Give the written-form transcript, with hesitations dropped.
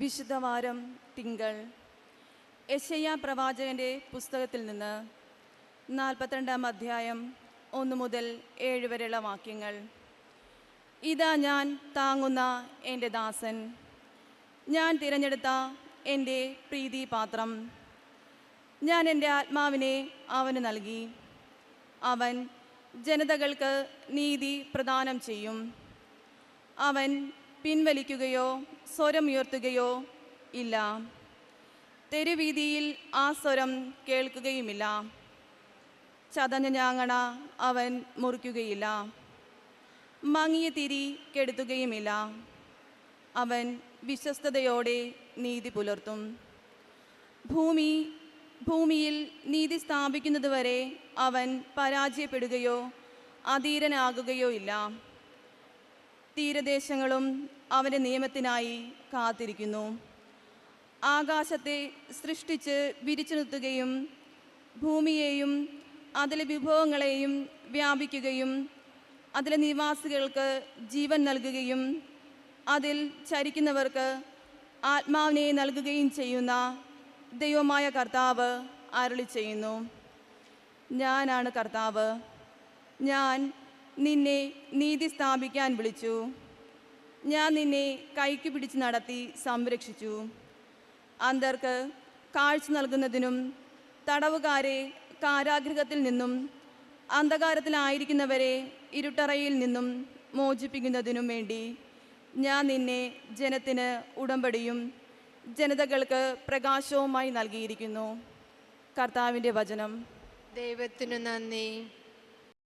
വിശുദ്ധവാരം തിങ്കൾ. യെശയ്യാ പ്രവാചകന്റെ പുസ്തകത്തിൽ നിന്ന് 42-ാം അധ്യായം 1 മുതൽ 7 വരെയുള്ള വാക്യങ്ങൾ. ഇതാ ഞാൻ താങ്ങുന്ന എൻ്റെ ദാസൻ, ഞാൻ തിരഞ്ഞെടുത്ത എൻ്റെ പ്രീതിപാത്രം. ഞാൻ എൻ്റെ ആത്മാവിനെ അവന് നൽകി. അവൻ ജനതകൾക്ക് നീതി പ്രദാനം ചെയ്യും. അവൻ പിൻവലിക്കുകയോ സ്വരമുയർത്തുകയോ ഇല്ല. തെരുവീതിയിൽ ആ സ്വരം കേൾക്കുകയുമില്ല. ചതഞ്ഞ ഞാങ്ങണ അവൻ മുറിക്കുകയില്ല. മങ്ങിയ തിരി കെടുത്തുകയുമില്ല. അവൻ വിശ്വസ്തയോടെ നീതി പുലർത്തും. ഭൂമിയിൽ നീതി സ്ഥാപിക്കുന്നതുവരെ അവൻ പരാജയപ്പെടുകയോ അധീരനാകുകയോ ഇല്ല. തീരദേശങ്ങളും അവൻ്റെ നിയമത്തിനായി കാത്തിരിക്കുന്നു. ആകാശത്തെ സൃഷ്ടിച്ച് വിരിച്ചു നിർത്തുകയും ഭൂമിയെയും അതിലെ വിഭവങ്ങളെയും വ്യാപിക്കുകയും അതിലെ നിവാസികൾക്ക് ജീവൻ നൽകുകയും അതിൽ ചരിക്കുന്നവർക്ക് ആത്മാവിനെ നൽകുകയും ചെയ്യുന്ന ദൈവമായ കർത്താവ് അരുളി ചെയ്യുന്നു. ഞാനാണ് കർത്താവ്. ഞാൻ നിന്നെ നീതി സ്ഥാപിക്കാൻ വിളിച്ചു. ഞാൻ നിന്നെ കൈക്ക് പിടിച്ച് നടത്തി സംരക്ഷിച്ചു. അന്ധർക്ക് കാഴ്ച നൽകുന്നതിനും തടവുകാരെ കാരാഗൃഹത്തിൽ നിന്നും അന്ധകാരത്തിലായിരിക്കുന്നവരെ ഇരുട്ടറയിൽ നിന്നും മോചിപ്പിക്കുന്നതിനും വേണ്ടി ഞാൻ നിന്നെ ജനത്തിന് ഉടമ്പടിയും ജനതകൾക്ക് പ്രകാശവുമായി നൽകിയിരിക്കുന്നു. കർത്താവിൻ്റെ വചനം. ദൈവത്തിനു നന്ദി.